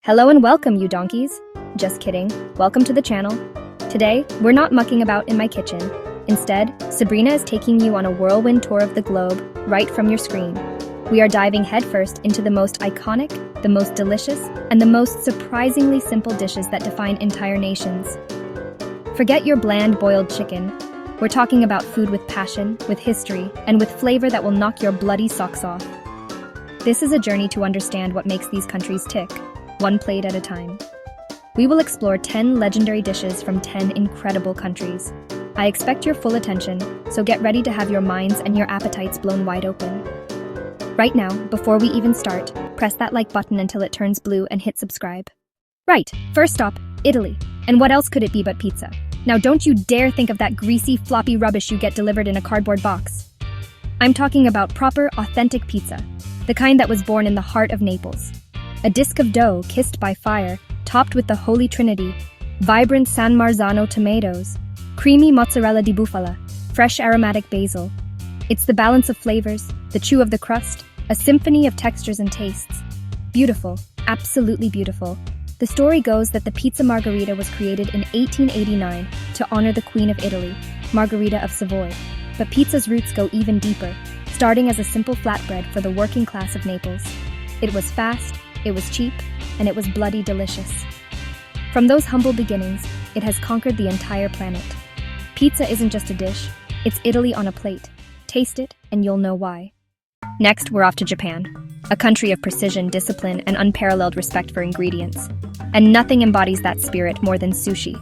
Hello and welcome, you donkeys. Just kidding. Welcome to the channel. Today, we're not mucking about in my kitchen. Instead, Sabrina is taking you on a whirlwind tour of the globe right from your screen. We are diving headfirst into the most iconic, the most delicious, and the most surprisingly simple dishes that define entire nations. Forget your bland boiled chicken. We're talking about food with passion, with history, and with flavor that will knock your bloody socks off. This is a journey to understand what makes these countries tick, one plate at a time. We will explore 10 legendary dishes from 10 incredible countries. I expect your full attention, so get ready to have your minds and your appetites blown wide open. Right now, before we even start, press that like button until it turns blue and hit subscribe. Right, first stop, Italy. And what else could it be but pizza? Now don't you dare think of that greasy, floppy rubbish you get delivered in a cardboard box. I'm talking about proper, authentic pizza, the kind that was born in the heart of Naples. A disc of dough kissed by fire, topped with the Holy Trinity, vibrant San Marzano tomatoes, creamy mozzarella di bufala, fresh aromatic basil. It's the balance of flavors, the chew of the crust, a symphony of textures and tastes. Beautiful, absolutely beautiful. The story goes that the pizza margherita was created in 1889 to honor the Queen of Italy, Margherita of Savoy. But pizza's roots go even deeper, starting as a simple flatbread for the working class of Naples. It was fast, it was cheap, and it was bloody delicious. From those humble beginnings, it has conquered the entire planet. Pizza isn't just a dish, it's Italy on a plate. Taste it, and you'll know why. Next, we're off to Japan, a country of precision, discipline, and unparalleled respect for ingredients. And nothing embodies that spirit more than sushi.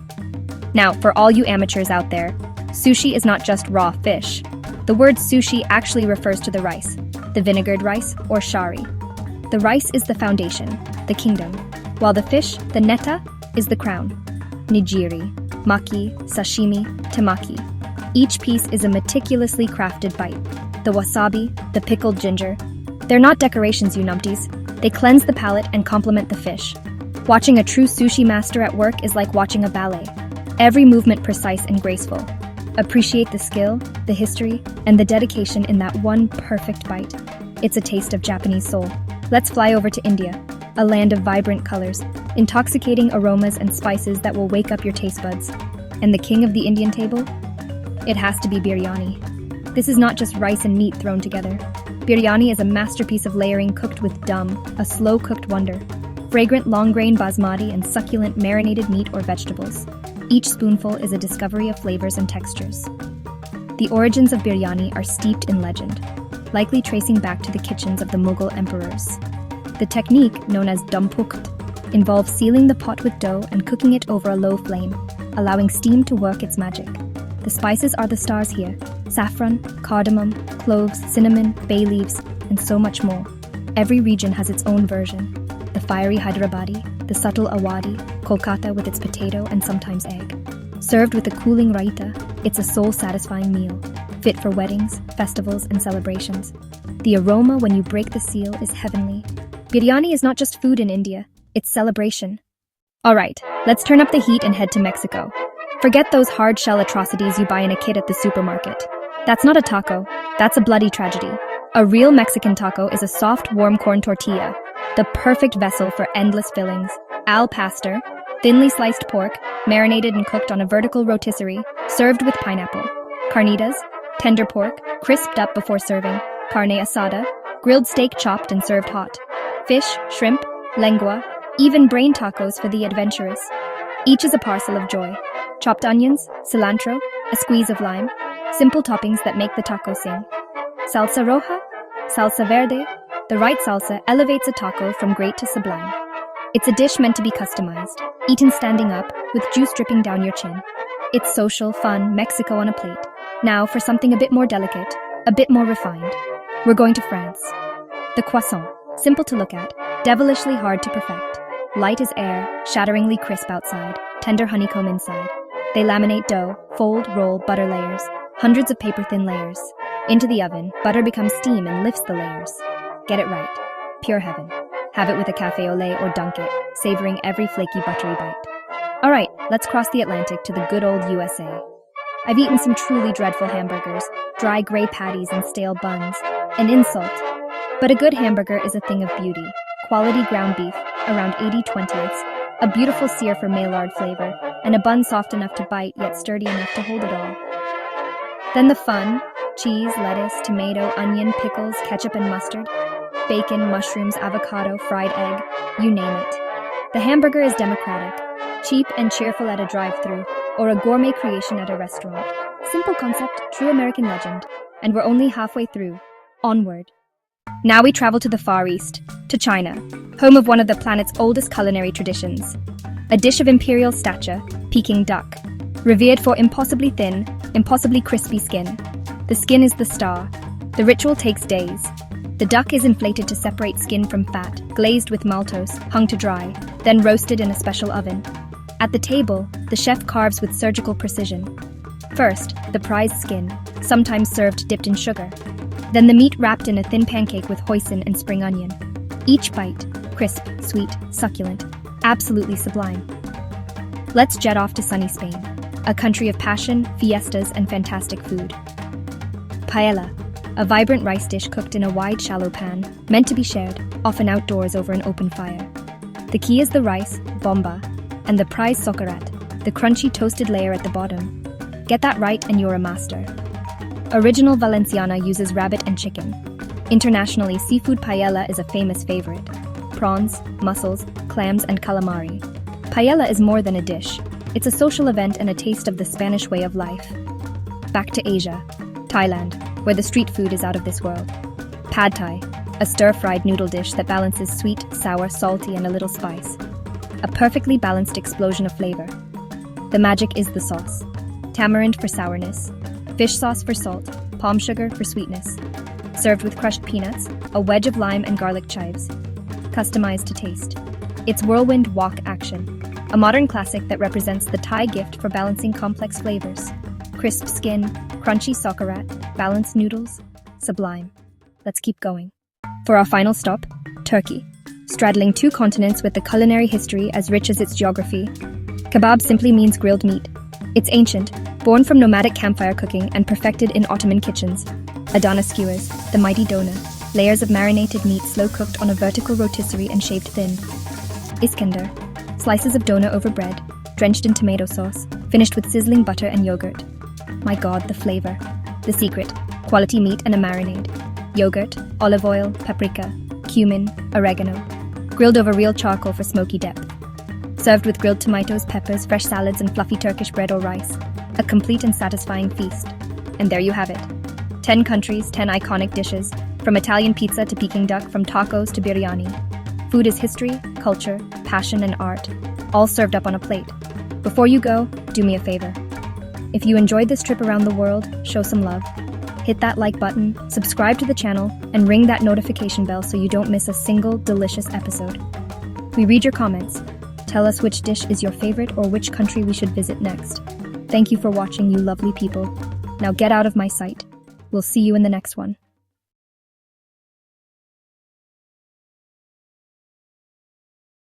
Now, for all you amateurs out there, sushi is not just raw fish. The word sushi actually refers to the rice, the vinegared rice, or shari. The rice is the foundation, the kingdom, while the fish, the neta, is the crown. Nigiri, maki, sashimi, temaki. Each piece is a meticulously crafted bite. The wasabi, the pickled ginger. They're not decorations, you numpties. They cleanse the palate and complement the fish. Watching a true sushi master at work is like watching a ballet. Every movement precise and graceful. Appreciate the skill, the history, and the dedication in that one perfect bite. It's a taste of Japanese soul. Let's fly over to India, a land of vibrant colors, intoxicating aromas and spices that will wake up your taste buds. And the king of the Indian table? It has to be biryani. This is not just rice and meat thrown together. Biryani is a masterpiece of layering cooked with dum, a slow-cooked wonder. Fragrant long-grain basmati and succulent marinated meat or vegetables. Each spoonful is a discovery of flavors and textures. The origins of biryani are steeped in legend, likely tracing back to the kitchens of the Mughal emperors. The technique, known as dum pukt, involves sealing the pot with dough and cooking it over a low flame, allowing steam to work its magic. The spices are the stars here: saffron, cardamom, cloves, cinnamon, bay leaves, and so much more. Every region has its own version. The fiery Hyderabadi, the subtle Awadhi, Kolkata with its potato and sometimes egg. Served with a cooling raita, it's a soul-satisfying meal, fit for weddings, festivals, and celebrations. The aroma when you break the seal is heavenly. Biryani is not just food in India, it's celebration. Alright, let's turn up the heat and head to Mexico. Forget those hard-shell atrocities you buy in a kit at the supermarket. That's not a taco, that's a bloody tragedy. A real Mexican taco is a soft, warm corn tortilla, the perfect vessel for endless fillings. Al pastor, thinly sliced pork, marinated and cooked on a vertical rotisserie, served with pineapple. Carnitas, tender pork, crisped up before serving. Carne asada, grilled steak chopped and served hot. Fish, shrimp, lengua, even brain tacos for the adventurous. Each is a parcel of joy. Chopped onions, cilantro, a squeeze of lime. Simple toppings that make the taco sing. Salsa roja, salsa verde. The right salsa elevates a taco from great to sublime. It's a dish meant to be customized, eaten standing up, with juice dripping down your chin. It's social, fun, Mexico on a plate. Now for something a bit more delicate, a bit more refined. We're going to France. The croissant, simple to look at, devilishly hard to perfect. Light as air, shatteringly crisp outside, tender honeycomb inside. They laminate dough, fold, roll, butter layers, hundreds of paper-thin layers. Into the oven, butter becomes steam and lifts the layers. Get it right. Pure heaven. Have it with a cafe au lait or dunk it, savoring every flaky buttery bite. Alright, let's cross the Atlantic to the good old USA. I've eaten some truly dreadful hamburgers, dry gray patties and stale buns. An insult. But a good hamburger is a thing of beauty. Quality ground beef, around 80/20ths, a beautiful sear for Maillard flavor, and a bun soft enough to bite yet sturdy enough to hold it all. Then the fun: cheese, lettuce, tomato, onion, pickles, ketchup and mustard, bacon, mushrooms, avocado, fried egg, you name it. The hamburger is democratic, cheap and cheerful at a drive-thru, or a gourmet creation at a restaurant. Simple concept, true American legend. And we're only halfway through. Onward. Now we travel to the Far East, to China, home of one of the planet's oldest culinary traditions. A dish of imperial stature, Peking duck, revered for impossibly thin, impossibly crispy skin. The skin is the star. The ritual takes days. The duck is inflated to separate skin from fat, glazed with maltose, hung to dry, then roasted in a special oven. At the table, the chef carves with surgical precision. First, the prized skin, sometimes served dipped in sugar. Then the meat wrapped in a thin pancake with hoisin and spring onion. Each bite, crisp, sweet, succulent, absolutely sublime. Let's jet off to sunny Spain, a country of passion, fiestas, and fantastic food. Paella, a vibrant rice dish cooked in a wide, shallow pan, meant to be shared, often outdoors over an open fire. The key is the rice, bomba, and the prize socarat, the crunchy toasted layer at the bottom. Get that right and you're a master. Original Valenciana uses rabbit and chicken. Internationally, seafood paella is a famous favorite. Prawns, mussels, clams, and calamari. Paella is more than a dish. It's a social event and a taste of the Spanish way of life. Back to Asia, Thailand, where the street food is out of this world. Pad Thai, a stir-fried noodle dish that balances sweet, sour, salty, and a little spice. A perfectly balanced explosion of flavor. The magic is the sauce. Tamarind for sourness, fish sauce for salt, palm sugar for sweetness. Served with crushed peanuts, a wedge of lime and garlic chives. Customized to taste. It's whirlwind wok action, a modern classic that represents the Thai gift for balancing complex flavors. Crisp skin, crunchy socarat, balanced noodles, sublime. Let's keep going. For our final stop, Turkey. Straddling two continents with a culinary history as rich as its geography. Kebab simply means grilled meat. It's ancient, born from nomadic campfire cooking and perfected in Ottoman kitchens. Adana skewers, the mighty dona, layers of marinated meat slow-cooked on a vertical rotisserie and shaved thin. Iskender, slices of dona over bread, drenched in tomato sauce, finished with sizzling butter and yogurt. My God, the flavor. The secret, quality meat and a marinade. Yogurt, olive oil, paprika, cumin, oregano. Grilled over real charcoal for smoky depth. Served with grilled tomatoes, peppers, fresh salads, and fluffy Turkish bread or rice. A complete and satisfying feast. And there you have it. 10 countries, 10 iconic dishes, from Italian pizza to Peking duck, from tacos to biryani. Food is history, culture, passion, and art, all served up on a plate. Before you go, do me a favor. If you enjoyed this trip around the world, show some love. Hit that like button, subscribe to the channel, and ring that notification bell so you don't miss a single delicious episode. We read your comments. Tell us which dish is your favorite or which country we should visit next. Thank you for watching, you lovely people. Now get out of my sight. We'll see you in the next one.